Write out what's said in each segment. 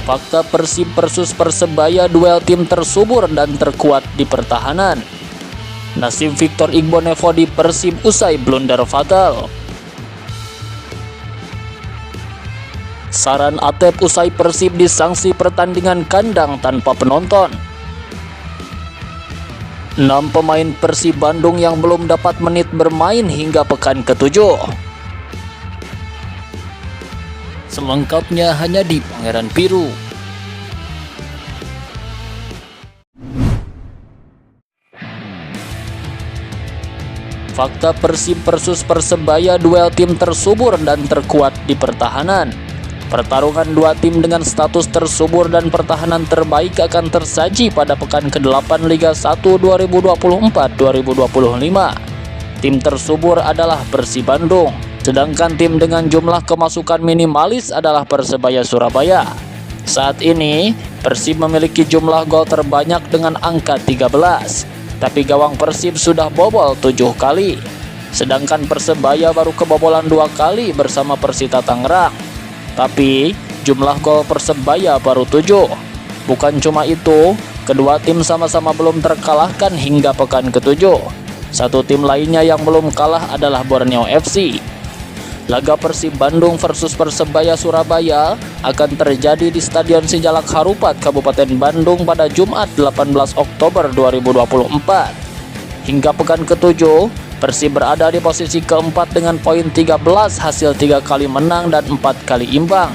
Fakta Persib versus Persebaya, duel tim tersubur dan terkuat di pertahanan. Nasib Victor Igbonevo di Persib usai blunder fatal. Saran Atep usai Persib disanksi pertandingan kandang tanpa penonton. 6 pemain Persib Bandung yang belum dapat menit bermain hingga pekan ke-7. Selengkapnya hanya di Pangeran Biru. Fakta Persib versus Persebaya, duel tim tersubur dan terkuat di pertahanan. Pertarungan dua tim dengan status tersubur dan pertahanan terbaik akan tersaji pada pekan ke-8 Liga 1 2024-2025. Tim tersubur adalah Persib Bandung, sedangkan tim dengan jumlah kemasukan minimalis adalah Persebaya Surabaya. Saat ini, Persib memiliki jumlah gol terbanyak dengan angka 13, tapi gawang Persib sudah bobol 7 kali. Sedangkan Persebaya baru kebobolan 2 kali bersama Persita Tangerang. Tapi jumlah gol Persebaya baru 7. Bukan cuma itu, kedua tim sama-sama belum terkalahkan hingga pekan ke-7. Satu tim lainnya yang belum kalah adalah Borneo FC. Laga Persib Bandung versus Persebaya Surabaya akan terjadi di Stadion Sijalak Harupat, Kabupaten Bandung pada Jumat 18 Oktober 2024. Hingga pekan ke-7, Persib berada di posisi keempat dengan poin 13 hasil 3 kali menang dan 4 kali imbang.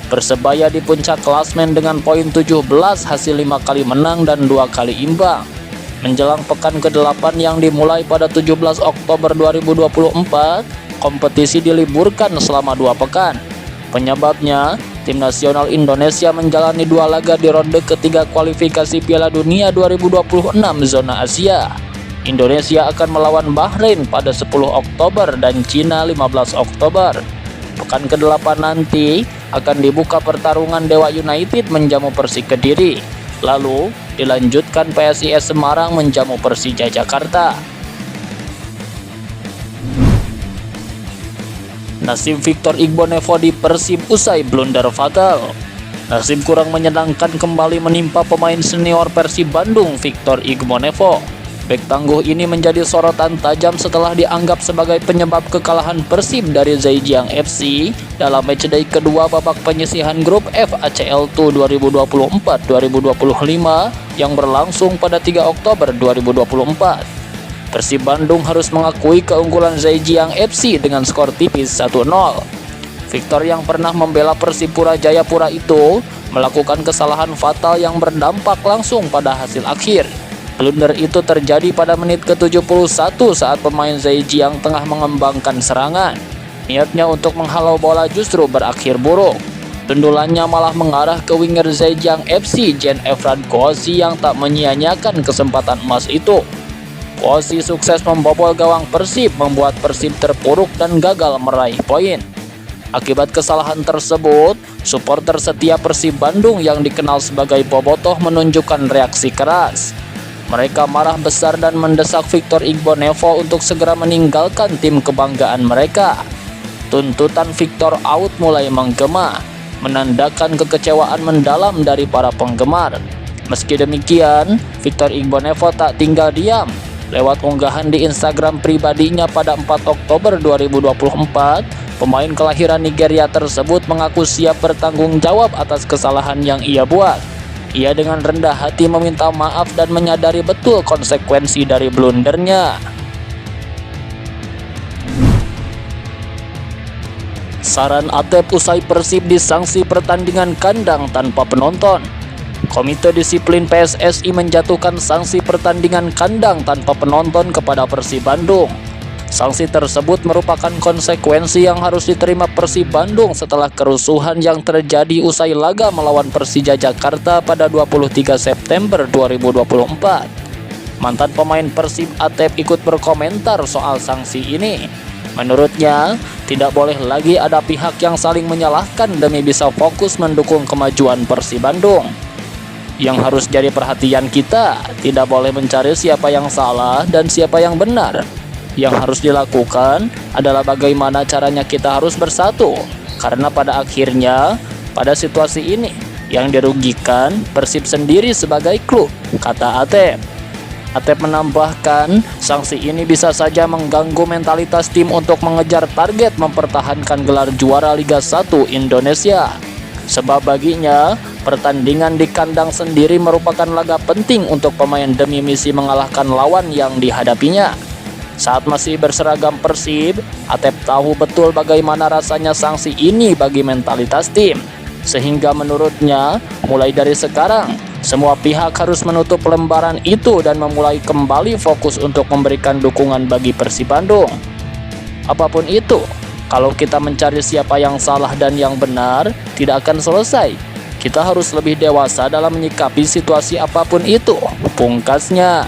Persebaya di puncak klasmen dengan poin 17 hasil 5 kali menang dan 2 kali imbang. Menjelang pekan ke-8 yang dimulai pada 17 Oktober 2024, kompetisi diliburkan selama 2 pekan. Penyebabnya, tim nasional Indonesia menjalani 2 laga di ronde ketiga kualifikasi Piala Dunia 2026 zona Asia. Indonesia akan melawan Bahrain pada 10 Oktober dan Cina 15 Oktober. Pekan ke-8 nanti akan dibuka pertarungan Dewa United menjamu Persik Kediri. Lalu dilanjutkan PSIS Semarang menjamu Persija Jakarta. Nasib Victor Igbonevo di Persib usai blunder fatal. Nasib kurang menyenangkan kembali menimpa pemain senior Persib Bandung, Victor Igbonevo. Bek tangguh ini menjadi sorotan tajam setelah dianggap sebagai penyebab kekalahan Persib dari Zhejiang FC dalam matchday kedua babak penyisihan grup F ACL II 2024-2025 yang berlangsung pada 3 Oktober 2024. Persib Bandung harus mengakui keunggulan Zhejiang FC dengan skor tipis 1-0. Victor yang pernah membela Persipura Jayapura itu melakukan kesalahan fatal yang berdampak langsung pada hasil akhir. Blunder itu terjadi pada menit ke-71 saat pemain Zhejiang tengah mengembangkan serangan. Niatnya untuk menghalau bola justru berakhir buruk. Sundulannya malah mengarah ke winger Zhejiang FC, Jean Efrad Kouassi, yang tak menyia-nyiakan kesempatan emas itu. Kouassi sukses membobol gawang Persib, membuat Persib terpuruk dan gagal meraih poin. Akibat kesalahan tersebut, supporter setia Persib Bandung yang dikenal sebagai Bobotoh menunjukkan reaksi keras. Mereka marah besar dan mendesak Victor Igbonevo untuk segera meninggalkan tim kebanggaan mereka. Tuntutan Victor out mulai menggema, menandakan kekecewaan mendalam dari para penggemar. Meski demikian, Victor Igbonevo tak tinggal diam. Lewat unggahan di Instagram pribadinya pada 4 Oktober 2024, pemain kelahiran Nigeria tersebut mengaku siap bertanggung jawab atas kesalahan yang ia buat. Ia dengan rendah hati meminta maaf dan menyadari betul konsekuensi dari blundernya. Saran Atep usai Persib disanksi pertandingan kandang tanpa penonton. Komite Disiplin PSSI menjatuhkan sanksi pertandingan kandang tanpa penonton kepada Persib Bandung. Sanksi tersebut merupakan konsekuensi yang harus diterima Persib Bandung setelah kerusuhan yang terjadi usai laga melawan Persija Jakarta pada 23 September 2024. Mantan pemain Persib Atep ikut berkomentar soal sanksi ini. Menurutnya, tidak boleh lagi ada pihak yang saling menyalahkan demi bisa fokus mendukung kemajuan Persib Bandung. Yang harus jadi perhatian kita, tidak boleh mencari siapa yang salah dan siapa yang benar. Yang harus dilakukan adalah bagaimana caranya kita harus bersatu, karena pada akhirnya pada situasi ini Yang dirugikan Persib sendiri sebagai klub, kata Atep. Atep menambahkan, sanksi ini bisa saja mengganggu mentalitas tim untuk mengejar target mempertahankan gelar juara Liga 1 Indonesia. Sebab baginya, pertandingan di kandang sendiri merupakan laga penting untuk pemain demi misi mengalahkan lawan yang dihadapinya. Saat masih berseragam Persib, Atep tahu betul bagaimana rasanya sanksi ini bagi mentalitas tim. Sehingga menurutnya, mulai dari sekarang, semua pihak harus menutup lembaran itu dan memulai kembali fokus untuk memberikan dukungan bagi Persib Bandung. Apapun itu, kalau kita mencari siapa yang salah dan yang benar, tidak akan selesai. Kita harus lebih dewasa dalam menyikapi situasi apapun itu, pungkasnya.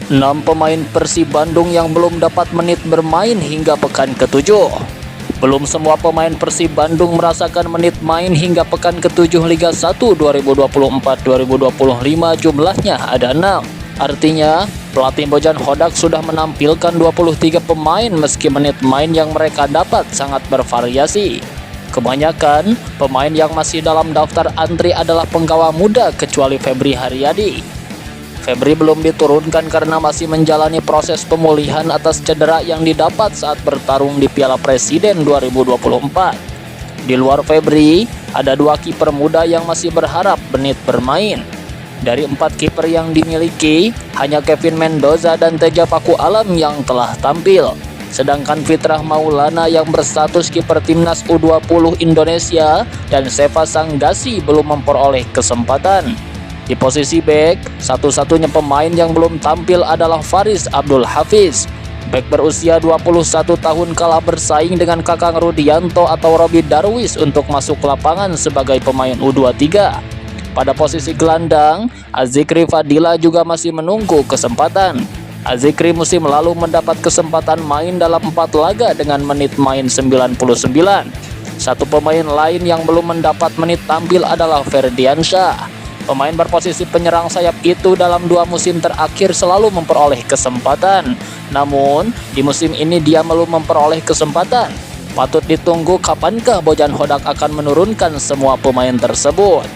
6 pemain Persib Bandung yang belum dapat menit bermain hingga pekan ke-7. Belum semua pemain Persib Bandung merasakan menit main hingga pekan ke-7 Liga 1 2024-2025, jumlahnya ada 6. Artinya, pelatih Bojan Hodak sudah menampilkan 23 pemain meski menit main yang mereka dapat sangat bervariasi. Kebanyakan pemain yang masih dalam daftar antri adalah penggawa muda kecuali Febri Haryadi. Febri belum diturunkan karena masih menjalani proses pemulihan atas cedera yang didapat saat bertarung di Piala Presiden 2024. Di luar Febri, ada 2 kiper muda yang masih berharap menit bermain. Dari 4 kiper yang dimiliki, hanya Kevin Mendoza dan Teja Paku Alam yang telah tampil. Sedangkan Fitrah Maulana yang berstatus kiper timnas U20 Indonesia dan Seva Sanggasi belum memperoleh kesempatan. Di posisi bek, satu-satunya pemain yang belum tampil adalah Faris Abdul Hafiz. Bek berusia 21 tahun kalah bersaing dengan Kakang Rudianto atau Robi Darwis untuk masuk lapangan sebagai pemain U23. Pada posisi gelandang, Azikri Fadila juga masih menunggu kesempatan. Azikri musim lalu mendapat kesempatan main dalam 4 laga dengan menit main 99. Satu pemain lain yang belum mendapat menit tampil adalah Ferdiansyah. Pemain berposisi penyerang sayap itu dalam 2 musim terakhir selalu memperoleh kesempatan. Namun, di musim ini dia belum memperoleh kesempatan. Patut ditunggu kapankah Bojan Hodak akan menurunkan semua pemain tersebut.